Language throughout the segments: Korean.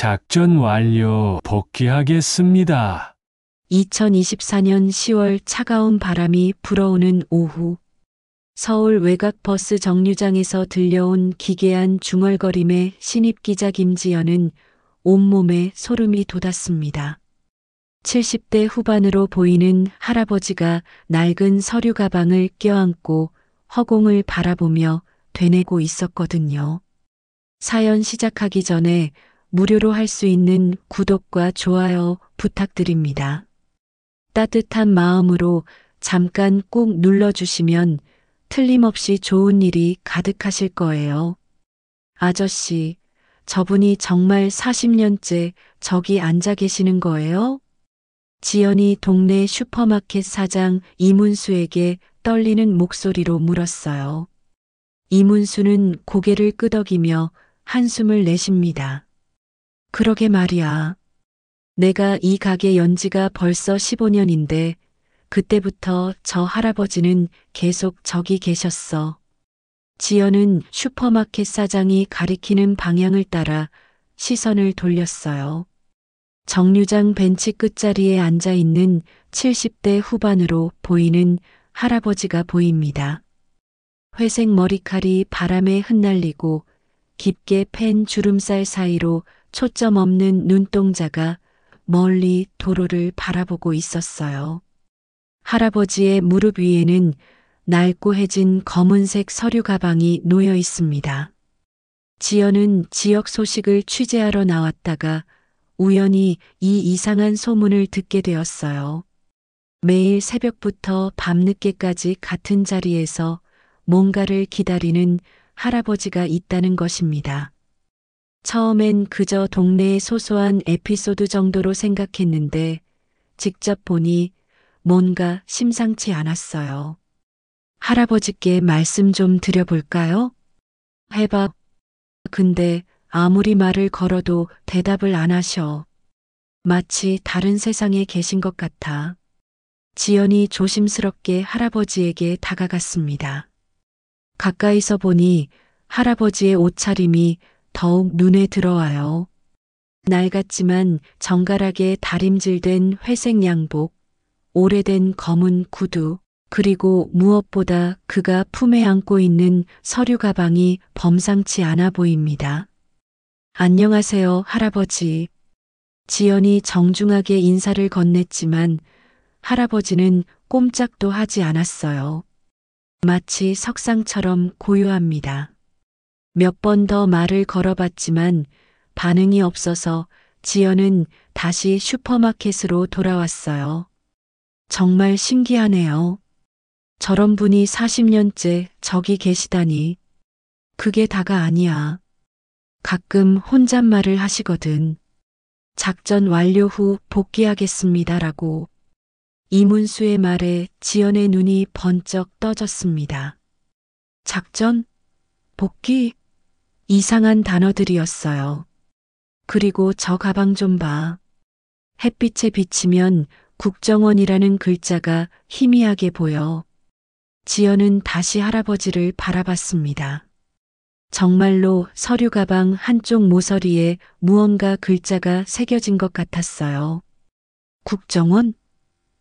작전 완료. 복귀하겠습니다. 2024년 10월 차가운 바람이 불어오는 오후, 서울 외곽버스 정류장에서 들려온 기괴한 중얼거림에 신입기자 김지연은 온몸에 소름이 돋았습니다. 70대 후반으로 보이는 할아버지가 낡은 서류 가방을 껴안고 허공을 바라보며 되뇌고 있었거든요. 사연 시작하기 전에 무료로 할 수 있는 구독과 좋아요 부탁드립니다. 따뜻한 마음으로 잠깐 꾹 눌러주시면 틀림없이 좋은 일이 가득하실 거예요. 아저씨, 저분이 정말 40년째 저기 앉아 계시는 거예요? 지연이 동네 슈퍼마켓 사장 이문수에게 떨리는 목소리로 물었어요. 이문수는 고개를 끄덕이며 한숨을 내쉽니다. 그러게 말이야. 내가 이 가게 연지가 벌써 15년인데 그때부터 저 할아버지는 계속 저기 계셨어. 지연은 슈퍼마켓 사장이 가리키는 방향을 따라 시선을 돌렸어요. 정류장 벤치 끝자리에 앉아 있는 70대 후반으로 보이는 할아버지가 보입니다. 회색 머리칼이 바람에 흩날리고 깊게 팬 주름살 사이로 초점 없는 눈동자가 멀리 도로를 바라보고 있었어요. 할아버지의 무릎 위에는 낡고해진 검은색 서류 가방이 놓여 있습니다. 지연은 지역 소식을 취재하러 나왔다가 우연히 이 이상한 소문을 듣게 되었어요. 매일 새벽부터 밤늦게까지 같은 자리에서 뭔가를 기다리는 할아버지가 있다는 것입니다. 처음엔 그저 동네의 소소한 에피소드 정도로 생각했는데 직접 보니 뭔가 심상치 않았어요. 할아버지께 말씀 좀 드려볼까요? 해봐. 근데 아무리 말을 걸어도 대답을 안 하셔. 마치 다른 세상에 계신 것 같아. 지연이 조심스럽게 할아버지에게 다가갔습니다. 가까이서 보니 할아버지의 옷차림이 더욱 눈에 들어와요. 낡았지만 정갈하게 다림질된 회색 양복, 오래된 검은 구두, 그리고 무엇보다 그가 품에 안고 있는 서류 가방이 범상치 않아 보입니다. 안녕하세요, 할아버지. 지연이 정중하게 인사를 건넸지만 할아버지는 꼼짝도 하지 않았어요. 마치 석상처럼 고요합니다. 몇 번 더 말을 걸어봤지만 반응이 없어서 지연은 다시 슈퍼마켓으로 돌아왔어요. 정말 신기하네요. 저런 분이 40년째 저기 계시다니. 그게 다가 아니야. 가끔 혼잣말을 하시거든. 작전 완료 후 복귀하겠습니다라고. 이문수의 말에 지연의 눈이 번쩍 떠졌습니다. 작전? 복귀? 이상한 단어들이었어요. 그리고 저 가방 좀 봐. 햇빛에 비치면 국정원이라는 글자가 희미하게 보여. 지연은 다시 할아버지를 바라봤습니다. 정말로 서류 가방 한쪽 모서리에 무언가 글자가 새겨진 것 같았어요. 국정원?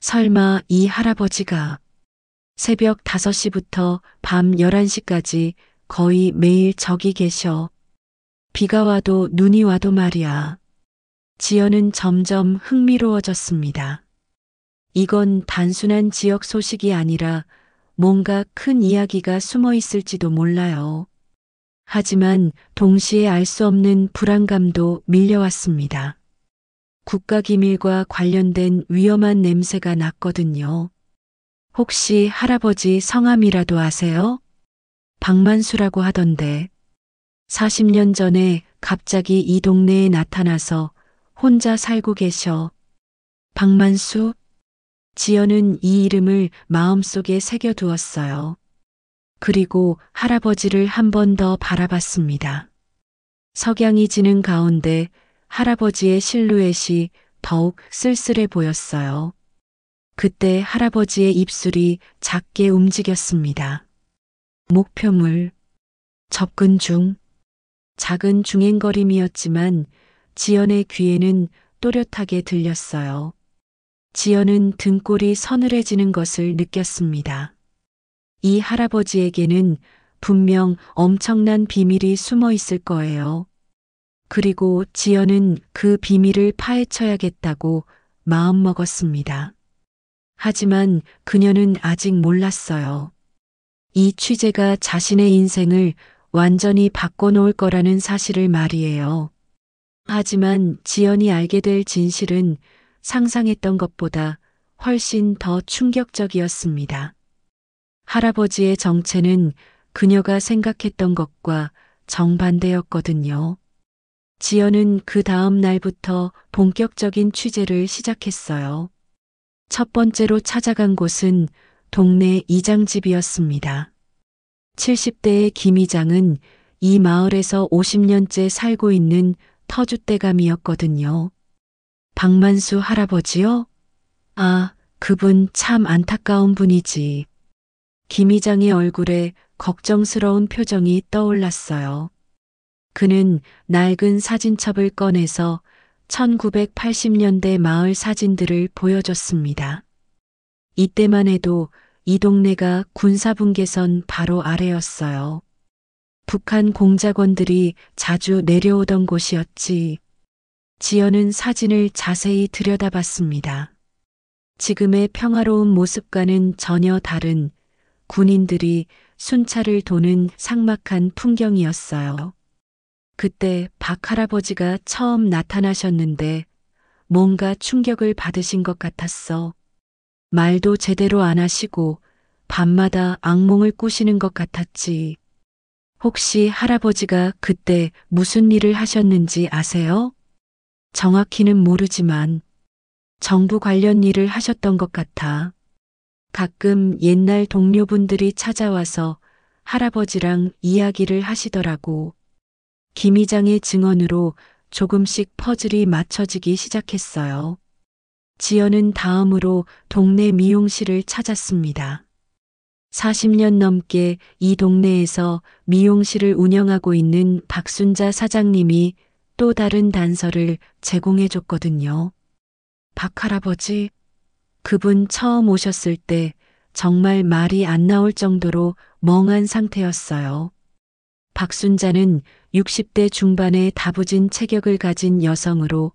설마 이 할아버지가 새벽 5시부터 밤 11시까지 거의 매일 저기 계셔. 비가 와도 눈이 와도 말이야. 지연은 점점 흥미로워졌습니다. 이건 단순한 지역 소식이 아니라 뭔가 큰 이야기가 숨어 있을지도 몰라요. 하지만 동시에 알 수 없는 불안감도 밀려왔습니다. 국가기밀과 관련된 위험한 냄새가 났거든요. 혹시 할아버지 성함이라도 아세요? 박만수라고 하던데 40년 전에 갑자기 이 동네에 나타나서 혼자 살고 계셔. 박만수? 지연은 이 이름을 마음속에 새겨두었어요. 그리고 할아버지를 한 번 더 바라봤습니다. 석양이 지는 가운데 할아버지의 실루엣이 더욱 쓸쓸해 보였어요. 그때 할아버지의 입술이 작게 움직였습니다. 목표물, 접근 중, 작은 중행거림이었지만 지연의 귀에는 또렷하게 들렸어요. 지연은 등골이 서늘해지는 것을 느꼈습니다. 이 할아버지에게는 분명 엄청난 비밀이 숨어 있을 거예요. 그리고 지연은 그 비밀을 파헤쳐야겠다고 마음먹었습니다. 하지만 그녀는 아직 몰랐어요. 이 취재가 자신의 인생을 완전히 바꿔놓을 거라는 사실을 말이에요. 하지만 지연이 알게 될 진실은 상상했던 것보다 훨씬 더 충격적이었습니다. 할아버지의 정체는 그녀가 생각했던 것과 정반대였거든요. 지연은 그 다음 날부터 본격적인 취재를 시작했어요. 첫 번째로 찾아간 곳은 동네 이장집이었습니다. 70대의 김 이장은 이 마을에서 50년째 살고 있는 터줏대감이었거든요. 박만수 할아버지요? 아, 그분 참 안타까운 분이지. 김 이장의 얼굴에 걱정스러운 표정이 떠올랐어요. 그는 낡은 사진첩을 꺼내서 1980년대 마을 사진들을 보여줬습니다. 이때만 해도 이 동네가 군사분계선 바로 아래였어요. 북한 공작원들이 자주 내려오던 곳이었지. 지연은 사진을 자세히 들여다봤습니다. 지금의 평화로운 모습과는 전혀 다른 군인들이 순찰을 도는 삭막한 풍경이었어요. 그때 박 할아버지가 처음 나타나셨는데 뭔가 충격을 받으신 것 같았어. 말도 제대로 안 하시고 밤마다 악몽을 꾸시는 것 같았지. 혹시 할아버지가 그때 무슨 일을 하셨는지 아세요? 정확히는 모르지만 정부 관련 일을 하셨던 것 같아. 가끔 옛날 동료분들이 찾아와서 할아버지랑 이야기를 하시더라고. 김 이장의 증언으로 조금씩 퍼즐이 맞춰지기 시작했어요. 지연은 다음으로 동네 미용실을 찾았습니다. 40년 넘게 이 동네에서 미용실을 운영하고 있는 박순자 사장님이 또 다른 단서를 제공해 줬거든요. 박 할아버지, 그분 처음 오셨을 때 정말 말이 안 나올 정도로 멍한 상태였어요. 박순자는 60대 중반의 다부진 체격을 가진 여성으로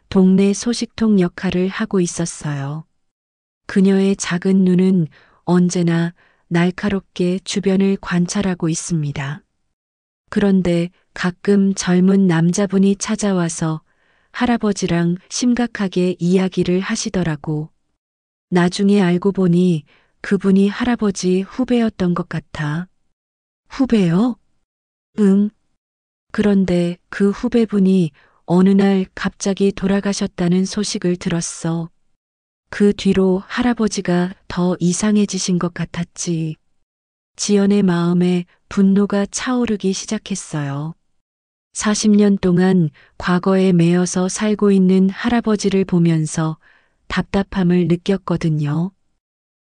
동네 소식통 역할을 하고 있었어요. 그녀의 작은 눈은 언제나 날카롭게 주변을 관찰하고 있습니다. 그런데 가끔 젊은 남자분이 찾아와서 할아버지랑 심각하게 이야기를 하시더라고. 나중에 알고 보니 그분이 할아버지 후배였던 것 같아. 후배요? 응. 그런데 그 후배분이 어느 날 갑자기 돌아가셨다는 소식을 들었어. 그 뒤로 할아버지가 더 이상해지신 것 같았지. 지연의 마음에 분노가 차오르기 시작했어요. 40년 동안 과거에 매여서 살고 있는 할아버지를 보면서 답답함을 느꼈거든요.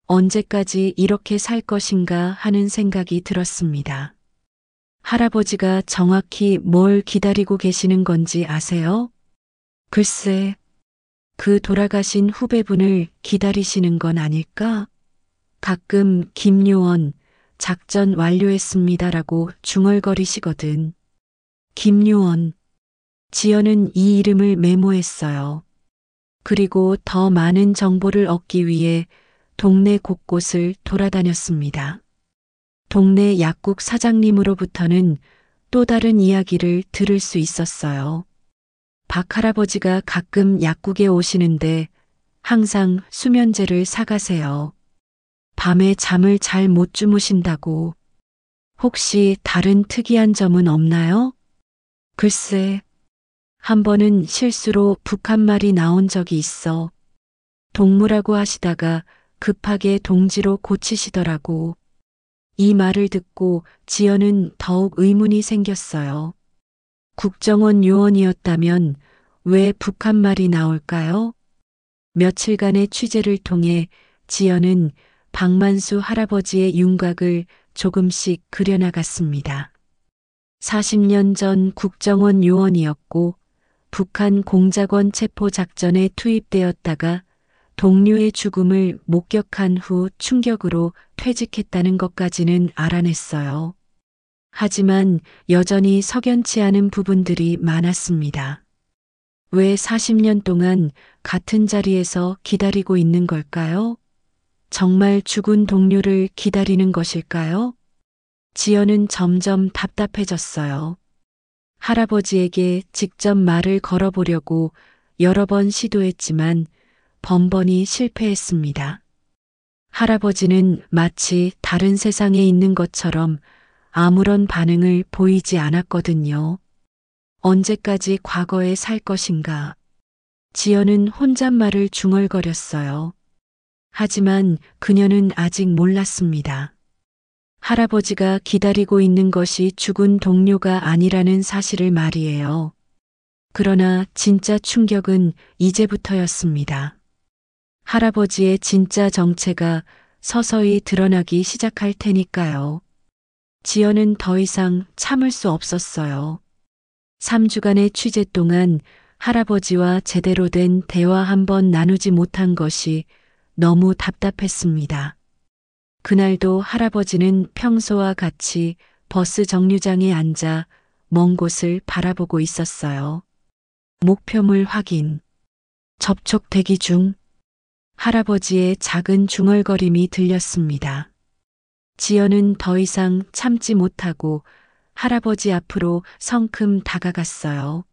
언제까지 이렇게 살 것인가 하는 생각이 들었습니다. 할아버지가 정확히 뭘 기다리고 계시는 건지 아세요? 글쎄, 그 돌아가신 후배분을 기다리시는 건 아닐까? 가끔 김요원, 작전 완료했습니다라고 중얼거리시거든. 김요원. 지연은 이 이름을 메모했어요. 그리고 더 많은 정보를 얻기 위해 동네 곳곳을 돌아다녔습니다. 동네 약국 사장님으로부터는 또 다른 이야기를 들을 수 있었어요. 박 할아버지가 가끔 약국에 오시는데 항상 수면제를 사가세요. 밤에 잠을 잘 못 주무신다고. 혹시 다른 특이한 점은 없나요? 글쎄, 한 번은 실수로 북한말이 나온 적이 있어. 동무라고 하시다가 급하게 동지로 고치시더라고. 이 말을 듣고 지연은 더욱 의문이 생겼어요. 국정원 요원이었다면 왜 북한말이 나올까요? 며칠간의 취재를 통해 지연은 박만수 할아버지의 윤곽을 조금씩 그려나갔습니다. 40년 전 국정원 요원이었고 북한 공작원 체포 작전에 투입되었다가 동료의 죽음을 목격한 후 충격으로 퇴직했다는 것까지는 알아냈어요. 하지만 여전히 석연치 않은 부분들이 많았습니다. 왜 40년 동안 같은 자리에서 기다리고 있는 걸까요? 정말 죽은 동료를 기다리는 것일까요? 지연은 점점 답답해졌어요. 할아버지에게 직접 말을 걸어보려고 여러 번 시도했지만 번번이 실패했습니다. 할아버지는 마치 다른 세상에 있는 것처럼 아무런 반응을 보이지 않았거든요. 언제까지 과거에 살 것인가? 지연은 혼잣말을 중얼거렸어요. 하지만 그녀는 아직 몰랐습니다. 할아버지가 기다리고 있는 것이 죽은 동료가 아니라는 사실을 말이에요. 그러나 진짜 충격은 이제부터였습니다. 할아버지의 진짜 정체가 서서히 드러나기 시작할 테니까요. 지연은 더 이상 참을 수 없었어요. 3주간의 취재 동안 할아버지와 제대로 된 대화 한 번 나누지 못한 것이 너무 답답했습니다. 그날도 할아버지는 평소와 같이 버스 정류장에 앉아 먼 곳을 바라보고 있었어요. 목표물 확인. 접촉 대기 중. 할아버지의 작은 중얼거림이 들렸습니다. 지연은 더 이상 참지 못하고 할아버지 앞으로 성큼 다가갔어요.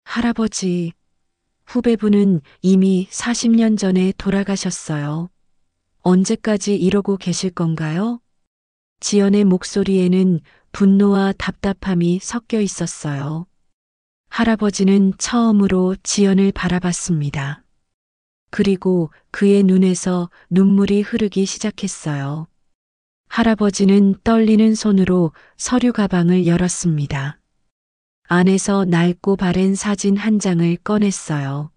할아버지, 후배분은 이미 40년 전에 돌아가셨어요. 언제까지 이러고 계실 건가요? 지연의 목소리에는 분노와 답답함이 섞여 있었어요. 할아버지는 처음으로 지연을 바라봤습니다. 그리고 그의 눈에서 눈물이 흐르기 시작했어요. 할아버지는 떨리는 손으로 서류 가방을 열었습니다. 안에서 낡고 바랜 사진 한 장을 꺼냈어요.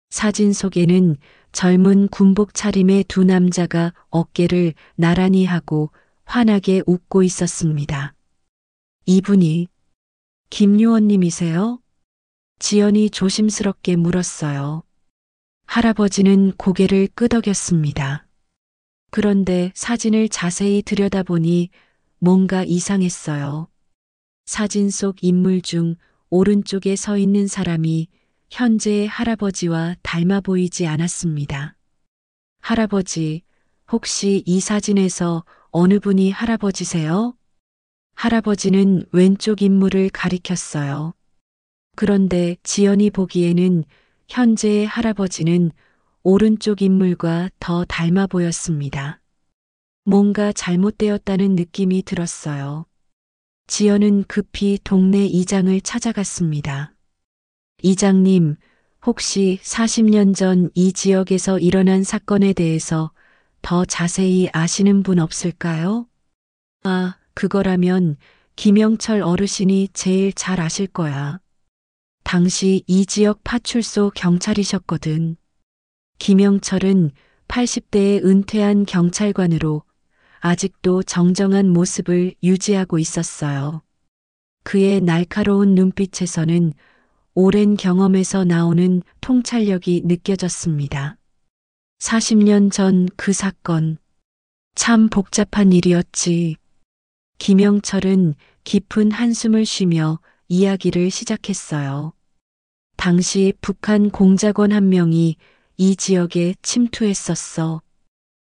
사진 속에는 젊은 군복 차림의 두 남자가 어깨를 나란히 하고 환하게 웃고 있었습니다. 이분이 김유원님이세요? 지연이 조심스럽게 물었어요. 할아버지는 고개를 끄덕였습니다. 그런데 사진을 자세히 들여다보니 뭔가 이상했어요. 사진 속 인물 중 오른쪽에 서 있는 사람이 현재의 할아버지와 닮아 보이지 않았습니다. 할아버지, 혹시 이 사진에서 어느 분이 할아버지세요? 할아버지는 왼쪽 인물을 가리켰어요. 그런데 지연이 보기에는 현재의 할아버지는 오른쪽 인물과 더 닮아 보였습니다. 뭔가 잘못되었다는 느낌이 들었어요. 지연은 급히 동네 이장을 찾아갔습니다. 이장님, 혹시 40년 전 이 지역에서 일어난 사건에 대해서 더 자세히 아시는 분 없을까요? 아, 그거라면 김영철 어르신이 제일 잘 아실 거야. 당시 이 지역 파출소 경찰이셨거든. 김영철은 80대에 은퇴한 경찰관으로 아직도 정정한 모습을 유지하고 있었어요. 그의 날카로운 눈빛에서는 오랜 경험에서 나오는 통찰력이 느껴졌습니다. 40년 전 그 사건, 참 복잡한 일이었지. 김영철은 깊은 한숨을 쉬며 이야기를 시작했어요. 당시 북한 공작원 한 명이 이 지역에 침투했었어.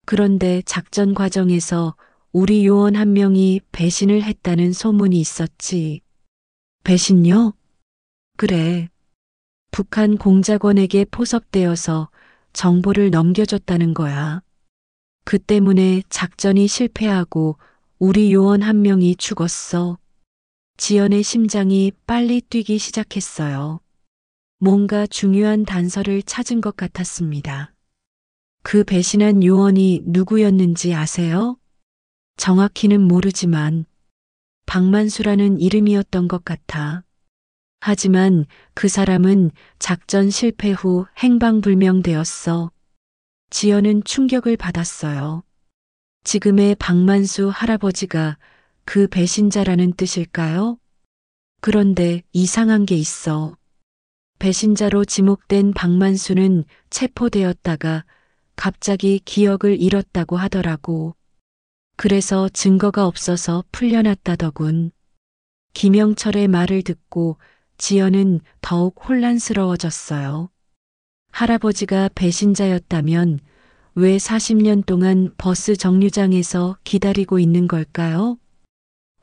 그런데 작전 과정에서 우리 요원 한 명이 배신을 했다는 소문이 있었지. 배신요? 그래. 북한 공작원에게 포섭되어서 정보를 넘겨줬다는 거야. 그 때문에 작전이 실패하고 우리 요원 한 명이 죽었어. 지연의 심장이 빨리 뛰기 시작했어요. 뭔가 중요한 단서를 찾은 것 같았습니다. 그 배신한 요원이 누구였는지 아세요? 정확히는 모르지만 박만수라는 이름이었던 것 같아. 하지만 그 사람은 작전 실패 후 행방불명되었어. 지연은 충격을 받았어요. 지금의 박만수 할아버지가 그 배신자라는 뜻일까요? 그런데 이상한 게 있어. 배신자로 지목된 박만수는 체포되었다가 갑자기 기억을 잃었다고 하더라고. 그래서 증거가 없어서 풀려났다더군. 김영철의 말을 듣고 지연은 더욱 혼란스러워졌어요. 할아버지가 배신자였다면 왜 40년 동안 버스 정류장에서 기다리고 있는 걸까요?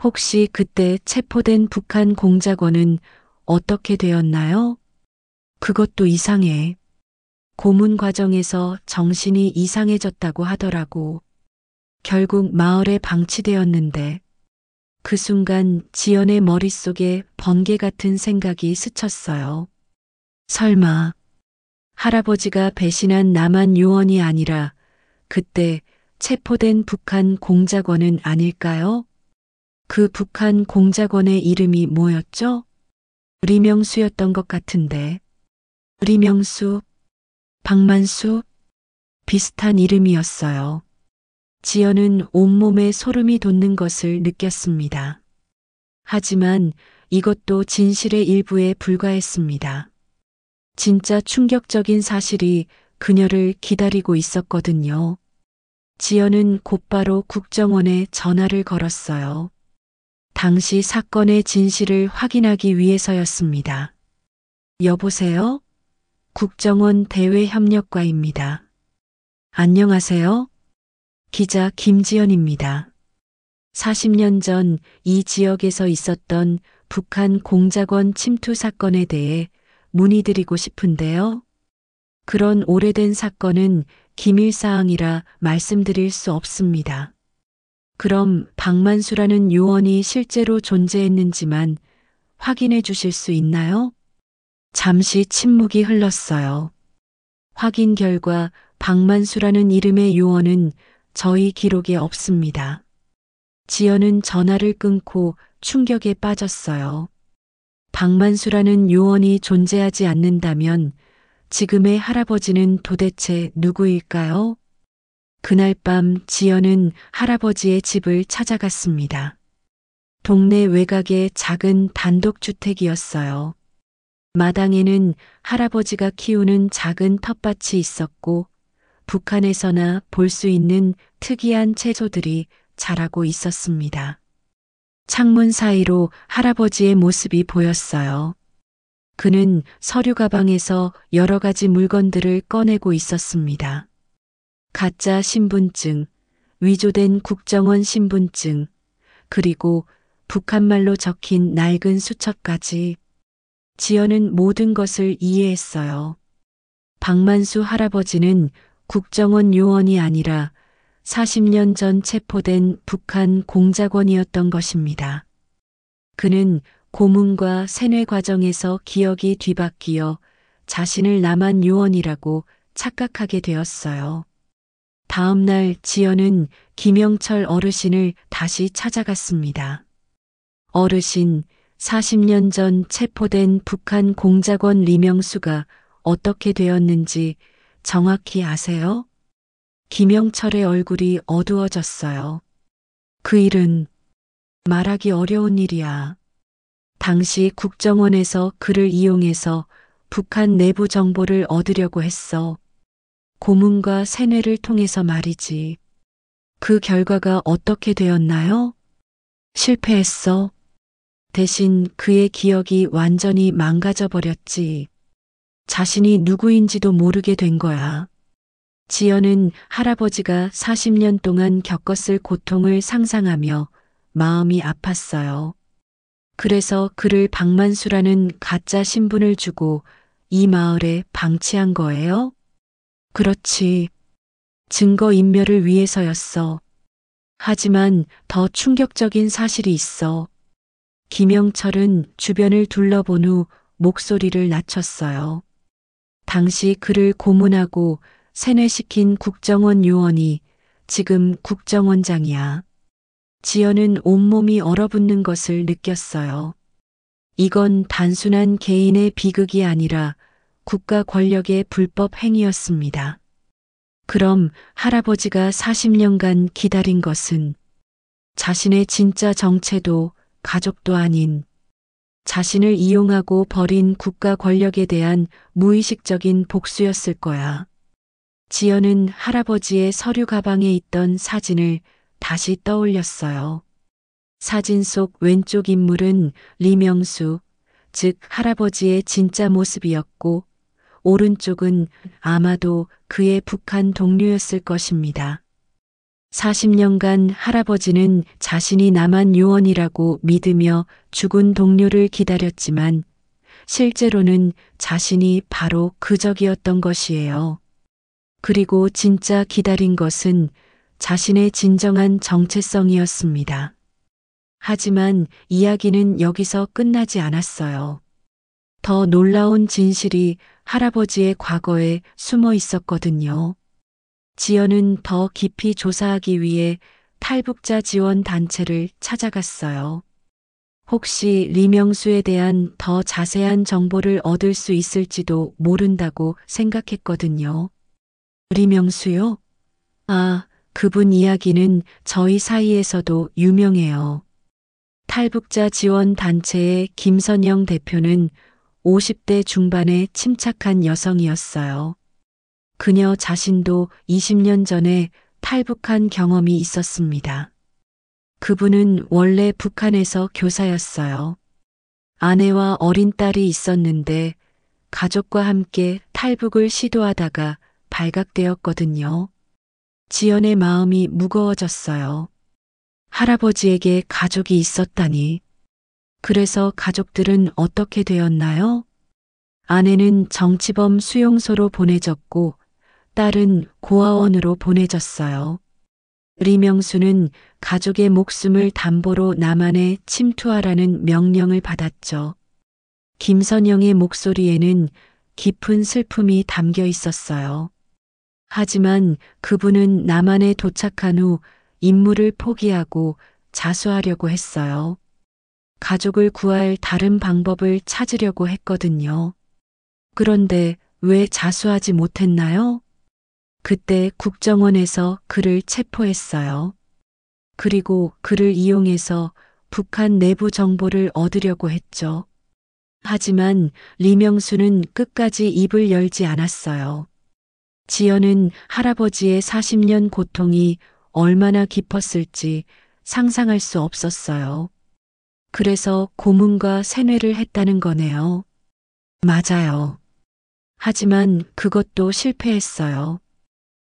혹시 그때 체포된 북한 공작원은 어떻게 되었나요? 그것도 이상해. 고문 과정에서 정신이 이상해졌다고 하더라고. 결국 마을에 방치되었는데 그 순간 지연의 머릿속에 번개 같은 생각이 스쳤어요. 설마 할아버지가 배신한 남한 요원이 아니라 그때 체포된 북한 공작원은 아닐까요? 그 북한 공작원의 이름이 뭐였죠? 리명수였던 것 같은데. 리명수, 박만수, 비슷한 이름이었어요. 지연은 온몸에 소름이 돋는 것을 느꼈습니다. 하지만 이것도 진실의 일부에 불과했습니다. 진짜 충격적인 사실이 그녀를 기다리고 있었거든요. 지연은 곧바로 국정원에 전화를 걸었어요. 당시 사건의 진실을 확인하기 위해서였습니다. 여보세요? 국정원 대외협력과입니다. 안녕하세요? 기자 김지연입니다. 40년 전 이 지역에서 있었던 북한 공작원 침투 사건에 대해 문의드리고 싶은데요. 그런 오래된 사건은 기밀사항이라 말씀드릴 수 없습니다. 그럼 박만수라는 요원이 실제로 존재했는지만 확인해 주실 수 있나요? 잠시 침묵이 흘렀어요. 확인 결과 박만수라는 이름의 요원은 저희 기록에 없습니다. 지연은 전화를 끊고 충격에 빠졌어요. 박만수라는 요원이 존재하지 않는다면 지금의 할아버지는 도대체 누구일까요? 그날 밤 지연은 할아버지의 집을 찾아갔습니다. 동네 외곽의 작은 단독주택이었어요. 마당에는 할아버지가 키우는 작은 텃밭이 있었고 북한에서나 볼 수 있는 특이한 채소들이 자라고 있었습니다. 창문 사이로 할아버지의 모습이 보였어요. 그는 서류 가방에서 여러 가지 물건들을 꺼내고 있었습니다. 가짜 신분증, 위조된 국정원 신분증, 그리고 북한말로 적힌 낡은 수첩까지. 지연은 모든 것을 이해했어요. 박만수 할아버지는 국정원 요원이 아니라 40년 전 체포된 북한 공작원이었던 것입니다. 그는 고문과 세뇌 과정에서 기억이 뒤바뀌어 자신을 남한 요원이라고 착각하게 되었어요. 다음 날 지연은 김영철 어르신을 다시 찾아갔습니다. 어르신, 40년 전 체포된 북한 공작원 리명수가 어떻게 되었는지 정확히 아세요? 김영철의 얼굴이 어두워졌어요. 그 일은 말하기 어려운 일이야. 당시 국정원에서 그를 이용해서 북한 내부 정보를 얻으려고 했어. 고문과 세뇌를 통해서 말이지. 그 결과가 어떻게 되었나요? 실패했어. 대신 그의 기억이 완전히 망가져 버렸지. 자신이 누구인지도 모르게 된 거야. 지연은 할아버지가 40년 동안 겪었을 고통을 상상하며 마음이 아팠어요. 그래서 그를 박만수라는 가짜 신분을 주고 이 마을에 방치한 거예요? 그렇지. 증거 인멸을 위해서였어. 하지만 더 충격적인 사실이 있어. 김영철은 주변을 둘러본 후 목소리를 낮췄어요. 당시 그를 고문하고 세뇌시킨 국정원 요원이 지금 국정원장이야. 지연은 온몸이 얼어붙는 것을 느꼈어요. 이건 단순한 개인의 비극이 아니라 국가 권력의 불법 행위였습니다. 그럼 할아버지가 40년간 기다린 것은 자신의 진짜 정체도 가족도 아닌 자신을 이용하고 버린 국가 권력에 대한 무의식적인 복수였을 거야. 지연은 할아버지의 서류 가방에 있던 사진을 다시 떠올렸어요. 사진 속 왼쪽 인물은 리명수, 즉 할아버지의 진짜 모습이었고, 오른쪽은 아마도 그의 북한 동료였을 것입니다. 40년간 할아버지는 자신이 남한 요원이라고 믿으며 죽은 동료를 기다렸지만 실제로는 자신이 바로 그 적이었던 것이에요. 그리고 진짜 기다린 것은 자신의 진정한 정체성이었습니다. 하지만 이야기는 여기서 끝나지 않았어요. 더 놀라운 진실이 할아버지의 과거에 숨어 있었거든요. 지연은 더 깊이 조사하기 위해 탈북자 지원 단체를 찾아갔어요. 혹시 리명수에 대한 더 자세한 정보를 얻을 수 있을지도 모른다고 생각했거든요. 리명수요? 아, 그분 이야기는 저희 사이에서도 유명해요. 탈북자 지원 단체의 김선영 대표는 50대 중반의 침착한 여성이었어요. 그녀 자신도 20년 전에 탈북한 경험이 있었습니다. 그분은 원래 북한에서 교사였어요. 아내와 어린 딸이 있었는데 가족과 함께 탈북을 시도하다가 발각되었거든요. 지연의 마음이 무거워졌어요. 할아버지에게 가족이 있었다니. 그래서 가족들은 어떻게 되었나요? 아내는 정치범 수용소로 보내졌고 딸은 고아원으로 보내졌어요. 리명수는 가족의 목숨을 담보로 남한에 침투하라는 명령을 받았죠. 김선영의 목소리에는 깊은 슬픔이 담겨 있었어요. 하지만 그분은 남한에 도착한 후 임무를 포기하고 자수하려고 했어요. 가족을 구할 다른 방법을 찾으려고 했거든요. 그런데 왜 자수하지 못했나요? 그때 국정원에서 그를 체포했어요. 그리고 그를 이용해서 북한 내부 정보를 얻으려고 했죠. 하지만 리명수는 끝까지 입을 열지 않았어요. 지연은 할아버지의 40년 고통이 얼마나 깊었을지 상상할 수 없었어요. 그래서 고문과 세뇌를 했다는 거네요. 맞아요. 하지만 그것도 실패했어요.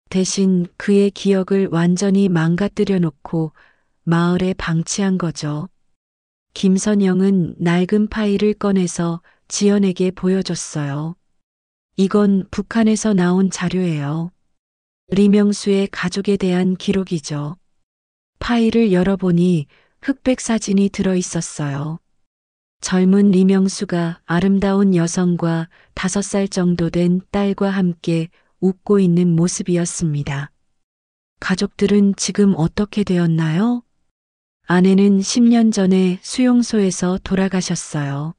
대신 그의 기억을 완전히 망가뜨려 놓고 마을에 방치한 거죠. 김선영은 낡은 파일을 꺼내서 지연에게 보여줬어요. 이건 북한에서 나온 자료예요. 리명수의 가족에 대한 기록이죠. 파일을 열어보니 흑백 사진이 들어 있었어요. 젊은 리명수가 아름다운 여성과 5살 정도 된 딸과 함께 웃고 있는 모습이었습니다. 가족들은 지금 어떻게 되었나요? 아내는 10년 전에 수용소에서 돌아가셨어요.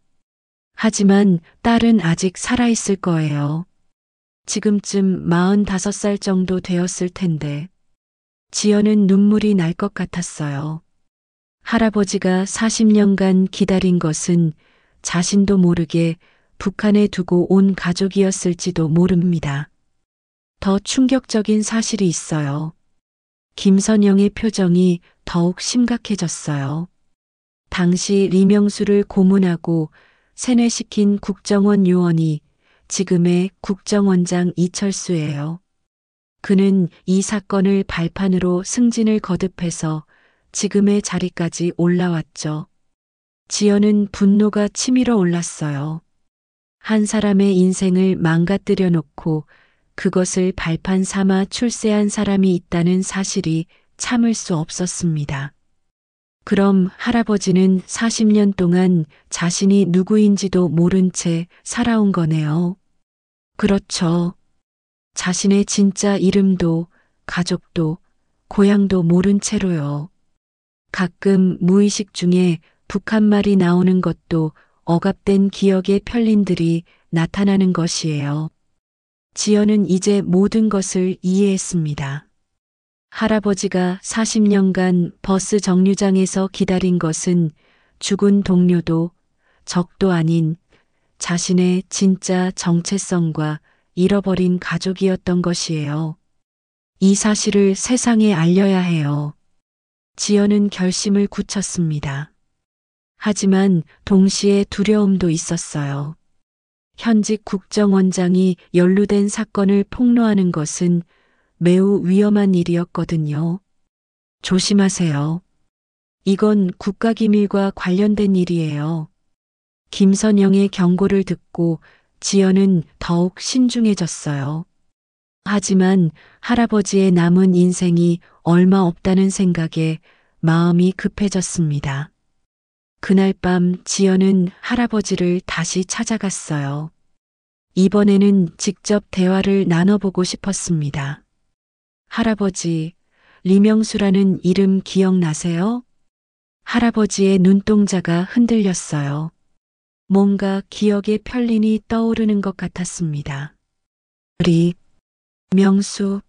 하지만 딸은 아직 살아있을 거예요. 지금쯤 45살 정도 되었을 텐데. 지연은 눈물이 날 것 같았어요. 할아버지가 40년간 기다린 것은 자신도 모르게 북한에 두고 온 가족이었을지도 모릅니다. 더 충격적인 사실이 있어요. 김선영의 표정이 더욱 심각해졌어요. 당시 리명수를 고문하고 세뇌시킨 국정원 요원이 지금의 국정원장 이철수예요. 그는 이 사건을 발판으로 승진을 거듭해서 지금의 자리까지 올라왔죠. 지연은 분노가 치밀어 올랐어요. 한 사람의 인생을 망가뜨려 놓고 그것을 발판 삼아 출세한 사람이 있다는 사실이 참을 수 없었습니다. 그럼 할아버지는 40년 동안 자신이 누구인지도 모른 채 살아온 거네요. 그렇죠. 자신의 진짜 이름도 가족도 고향도 모른 채로요. 가끔 무의식 중에 북한말이 나오는 것도 억압된 기억의 편린들이 나타나는 것이에요. 지연은 이제 모든 것을 이해했습니다. 할아버지가 40년간 버스 정류장에서 기다린 것은 죽은 동료도 적도 아닌 자신의 진짜 정체성과 잃어버린 가족이었던 것이에요. 이 사실을 세상에 알려야 해요. 지연은 결심을 굳혔습니다. 하지만 동시에 두려움도 있었어요. 현직 국정원장이 연루된 사건을 폭로하는 것은 매우 위험한 일이었거든요. 조심하세요. 이건 국가기밀과 관련된 일이에요. 김선영의 경고를 듣고 지연은 더욱 신중해졌어요. 하지만 할아버지의 남은 인생이 얼마 없다는 생각에 마음이 급해졌습니다. 그날 밤 지연은 할아버지를 다시 찾아갔어요. 이번에는 직접 대화를 나눠보고 싶었습니다. 할아버지, 리명수라는 이름 기억나세요? 할아버지의 눈동자가 흔들렸어요. 뭔가 기억의 편린이 떠오르는 것 같았습니다. 명수.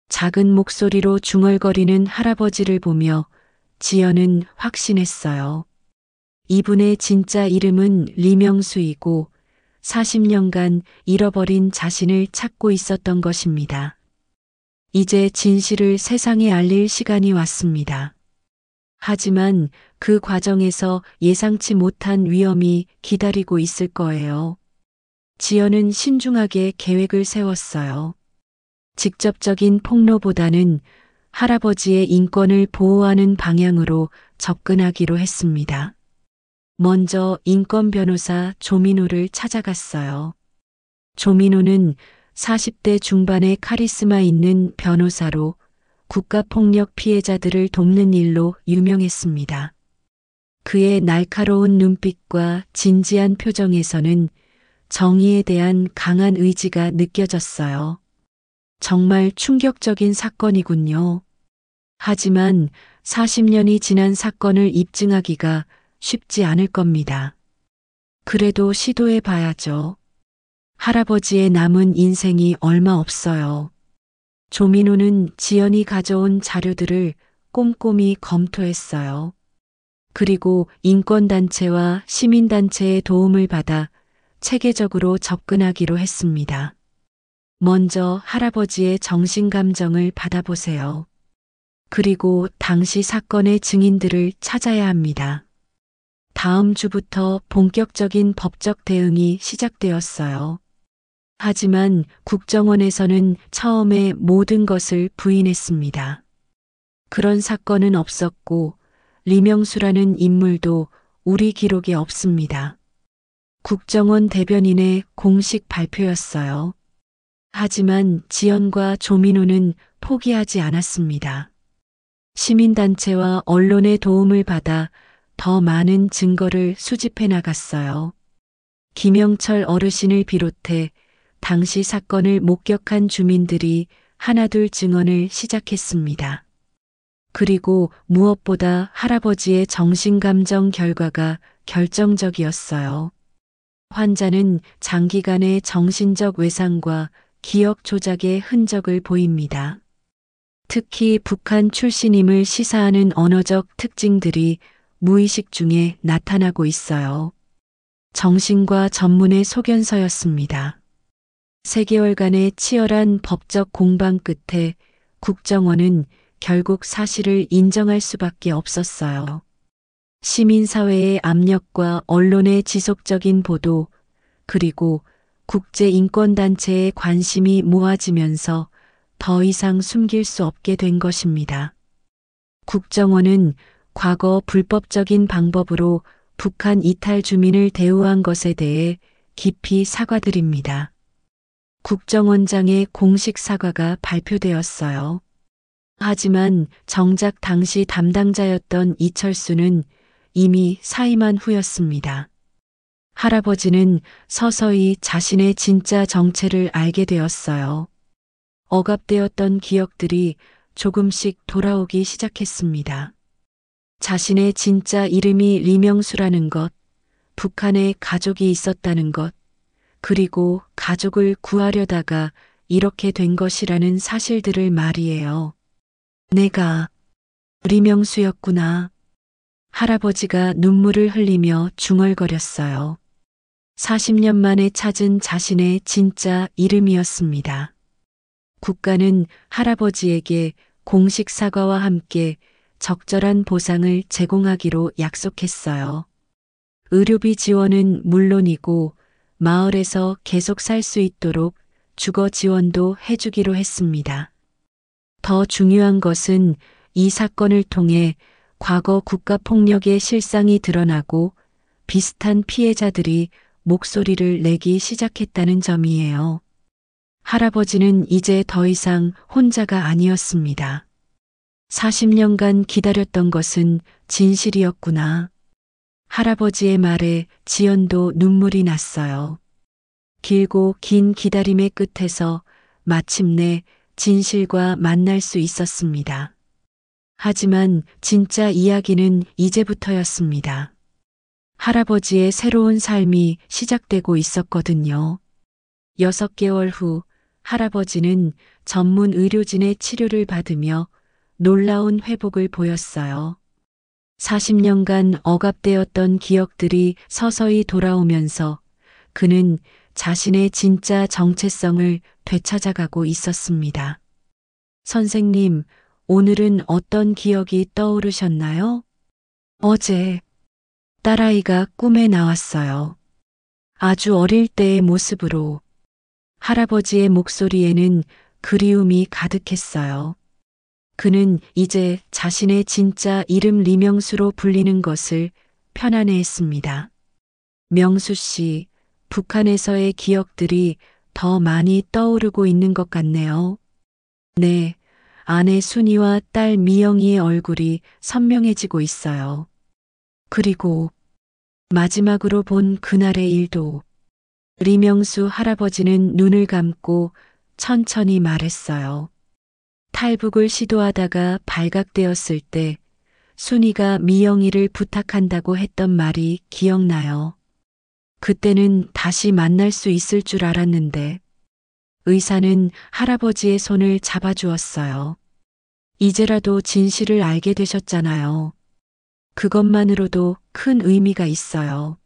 작은 목소리로 중얼거리는 할아버지를 보며 지연은 확신했어요. 이분의 진짜 이름은 리명수이고 40년간 잃어버린 자신을 찾고 있었던 것입니다. 이제 진실을 세상에 알릴 시간이 왔습니다. 하지만 그 과정에서 예상치 못한 위험이 기다리고 있을 거예요. 지연은 신중하게 계획을 세웠어요. 직접적인 폭로보다는 할아버지의 인권을 보호하는 방향으로 접근하기로 했습니다. 먼저 인권 변호사 조민호를 찾아갔어요. 조민호는 40대 중반의 카리스마 있는 변호사로 국가폭력 피해자들을 돕는 일로 유명했습니다. 그의 날카로운 눈빛과 진지한 표정에서는 정의에 대한 강한 의지가 느껴졌어요. 정말 충격적인 사건이군요. 하지만 40년이 지난 사건을 입증하기가 쉽지 않을 겁니다. 그래도 시도해 봐야죠. 할아버지의 남은 인생이 얼마 없어요. 조민호는 지연이 가져온 자료들을 꼼꼼히 검토했어요. 그리고 인권단체와 시민단체의 도움을 받아 체계적으로 접근하기로 했습니다. 먼저 할아버지의 정신감정을 받아보세요. 그리고 당시 사건의 증인들을 찾아야 합니다. 다음 주부터 본격적인 법적 대응이 시작되었어요. 하지만 국정원에서는 처음에 모든 것을 부인했습니다. 그런 사건은 없었고 리명수라는 인물도 우리 기록에 없습니다. 국정원 대변인의 공식 발표였어요. 하지만 지연과 조민호는 포기하지 않았습니다. 시민단체와 언론의 도움을 받아 더 많은 증거를 수집해 나갔어요. 김영철 어르신을 비롯해 당시 사건을 목격한 주민들이 하나둘 증언을 시작했습니다. 그리고 무엇보다 할아버지의 정신감정 결과가 결정적이었어요. 환자는 장기간의 정신적 외상과 기억 조작의 흔적을 보입니다. 특히 북한 출신임을 시사하는 언어적 특징들이 무의식 중에 나타나고 있어요. 정신과 전문의 소견서였습니다. 3개월간의 치열한 법적 공방 끝에 국정원은 결국 사실을 인정할 수밖에 없었어요. 시민사회의 압력과 언론의 지속적인 보도, 그리고 국제인권단체의 관심이 모아지면서 더 이상 숨길 수 없게 된 것입니다. 국정원은 과거 불법적인 방법으로 북한 이탈 주민을 대우한 것에 대해 깊이 사과드립니다. 국정원장의 공식 사과가 발표되었어요. 하지만 정작 당시 담당자였던 이철수는 이미 사임한 후였습니다. 할아버지는 서서히 자신의 진짜 정체를 알게 되었어요. 억압되었던 기억들이 조금씩 돌아오기 시작했습니다. 자신의 진짜 이름이 리명수라는 것, 북한에 가족이 있었다는 것, 그리고 가족을 구하려다가 이렇게 된 것이라는 사실들을 말이에요. 내가 리명수였구나. 할아버지가 눈물을 흘리며 중얼거렸어요. 40년 만에 찾은 자신의 진짜 이름이었습니다. 국가는 할아버지에게 공식 사과와 함께 적절한 보상을 제공하기로 약속했어요. 의료비 지원은 물론이고 마을에서 계속 살 수 있도록 주거 지원도 해주기로 했습니다. 더 중요한 것은 이 사건을 통해 과거 국가폭력의 실상이 드러나고 비슷한 피해자들이 목소리를 내기 시작했다는 점이에요. 할아버지는 이제 더 이상 혼자가 아니었습니다. 40년간 기다렸던 것은 진실이었구나. 할아버지의 말에 지연도 눈물이 났어요. 길고 긴 기다림의 끝에서 마침내 진실과 만날 수 있었습니다. 하지만 진짜 이야기는 이제부터였습니다. 할아버지의 새로운 삶이 시작되고 있었거든요. 6개월 후 할아버지는 전문 의료진의 치료를 받으며 놀라운 회복을 보였어요. 40년간 억압되었던 기억들이 서서히 돌아오면서 그는 자신의 진짜 정체성을 되찾아가고 있었습니다. 선생님, 오늘은 어떤 기억이 떠오르셨나요? 어제 딸아이가 꿈에 나왔어요. 아주 어릴 때의 모습으로. 할아버지의 목소리에는 그리움이 가득했어요. 그는 이제 자신의 진짜 이름 리명수로 불리는 것을 편안해했습니다. 명수 씨, 북한에서의 기억들이 더 많이 떠오르고 있는 것 같네요. 네, 아내 순이와 딸 미영이의 얼굴이 선명해지고 있어요. 그리고 마지막으로 본 그날의 일도. 리명수 할아버지는 눈을 감고 천천히 말했어요. 탈북을 시도하다가 발각되었을 때 순이가 미영이를 부탁한다고 했던 말이 기억나요. 그때는 다시 만날 수 있을 줄 알았는데 의사는 할아버지의 손을 잡아주었어요. 이제라도 진실을 알게 되셨잖아요. 그것만으로도 큰 의미가 있어요.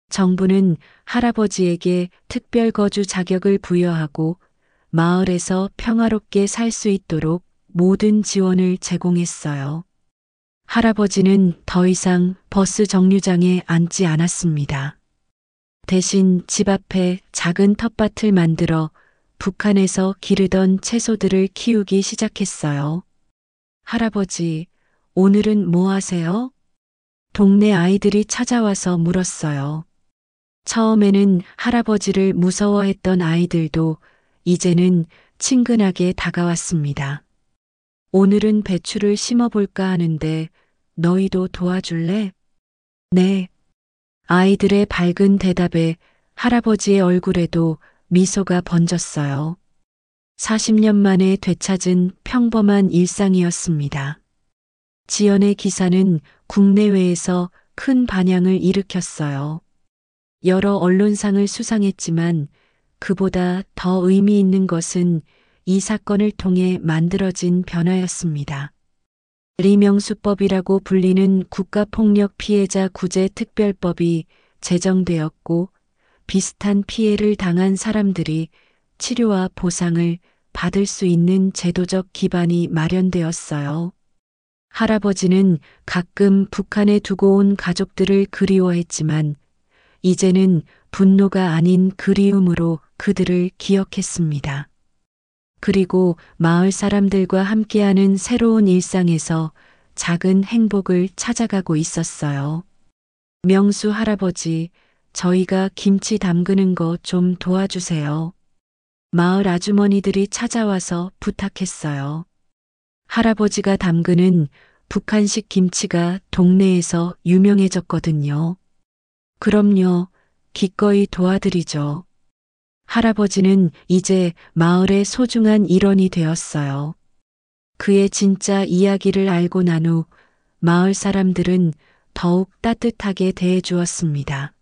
정부는 할아버지에게 특별 거주 자격을 부여하고 마을에서 평화롭게 살 수 있도록 모든 지원을 제공했어요. 할아버지는 더 이상 버스 정류장에 앉지 않았습니다. 대신 집 앞에 작은 텃밭을 만들어 북한에서 기르던 채소들을 키우기 시작했어요. 할아버지, 오늘은 뭐 하세요? 동네 아이들이 찾아와서 물었어요. 처음에는 할아버지를 무서워했던 아이들도 이제는 친근하게 다가왔습니다. 오늘은 배추를 심어볼까 하는데 너희도 도와줄래? 네. 아이들의 밝은 대답에 할아버지의 얼굴에도 미소가 번졌어요. 40년 만에 되찾은 평범한 일상이었습니다. 지연의 기사는 국내외에서 큰 반향을 일으켰어요. 여러 언론상을 수상했지만 그보다 더 의미 있는 것은 이 사건을 통해 만들어진 변화였습니다. 리명수법이라고 불리는 국가폭력 피해자 구제 특별법이 제정되었고 비슷한 피해를 당한 사람들이 치료와 보상을 받을 수 있는 제도적 기반이 마련되었어요. 할아버지는 가끔 북한에 두고 온 가족들을 그리워했지만 이제는 분노가 아닌 그리움으로 그들을 기억했습니다. 그리고 마을 사람들과 함께하는 새로운 일상에서 작은 행복을 찾아가고 있었어요. 명수 할아버지, 저희가 김치 담그는 거 좀 도와주세요. 마을 아주머니들이 찾아와서 부탁했어요. 할아버지가 담그는 북한식 김치가 동네에서 유명해졌거든요. 그럼요, 기꺼이 도와드리죠. 할아버지는 이제 마을의 소중한 일원이 되었어요. 그의 진짜 이야기를 알고 난 후 마을 사람들은 더욱 따뜻하게 대해 주었습니다.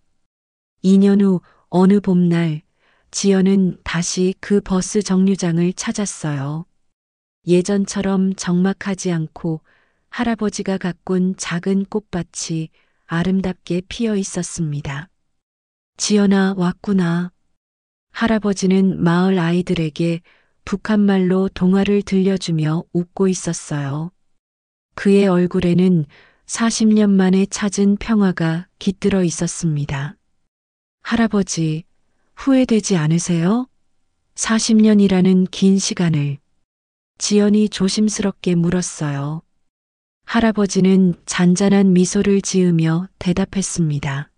2년 후 어느 봄날 지연은 다시 그 버스 정류장을 찾았어요. 예전처럼 적막하지 않고 할아버지가 가꾼 작은 꽃밭이 아름답게 피어 있었습니다. 지연아, 왔구나. 할아버지는 마을 아이들에게 북한말로 동화를 들려주며 웃고 있었어요. 그의 얼굴에는 40년 만에 찾은 평화가 깃들어 있었습니다. 할아버지, 후회되지 않으세요? 40년이라는 긴 시간을. 지연이 조심스럽게 물었어요. 할아버지는 잔잔한 미소를 지으며 대답했습니다.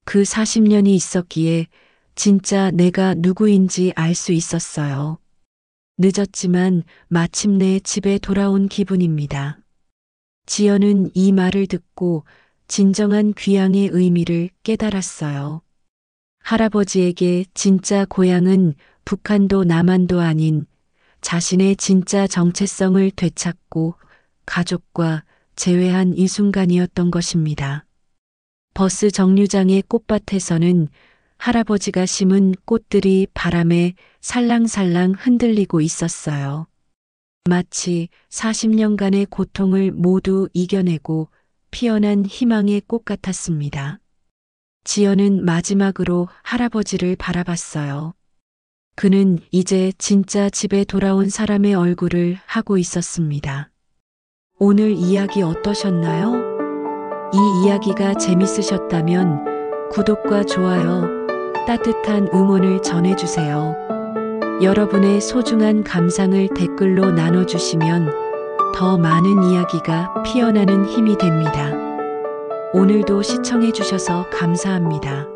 그 40년이 있었기에 진짜 내가 누구인지 알 수 있었어요. 늦었지만 마침내 집에 돌아온 기분입니다. 지연은 이 말을 듣고 진정한 귀향의 의미를 깨달았어요. 할아버지에게 진짜 고향은 북한도 남한도 아닌 자신의 진짜 정체성을 되찾고 가족과 재회한 이 순간이었던 것입니다. 버스 정류장의 꽃밭에서는 할아버지가 심은 꽃들이 바람에 살랑살랑 흔들리고 있었어요. 마치 40년간의 고통을 모두 이겨내고 피어난 희망의 꽃 같았습니다. 지연은 마지막으로 할아버지를 바라봤어요. 그는 이제 진짜 집에 돌아온 사람의 얼굴을 하고 있었습니다. 오늘 이야기 어떠셨나요? 이 이야기가 재밌으셨다면 구독과 좋아요, 따뜻한 응원을 전해주세요. 여러분의 소중한 감상을 댓글로 나눠주시면 더 많은 이야기가 피어나는 힘이 됩니다. 오늘도 시청해주셔서 감사합니다.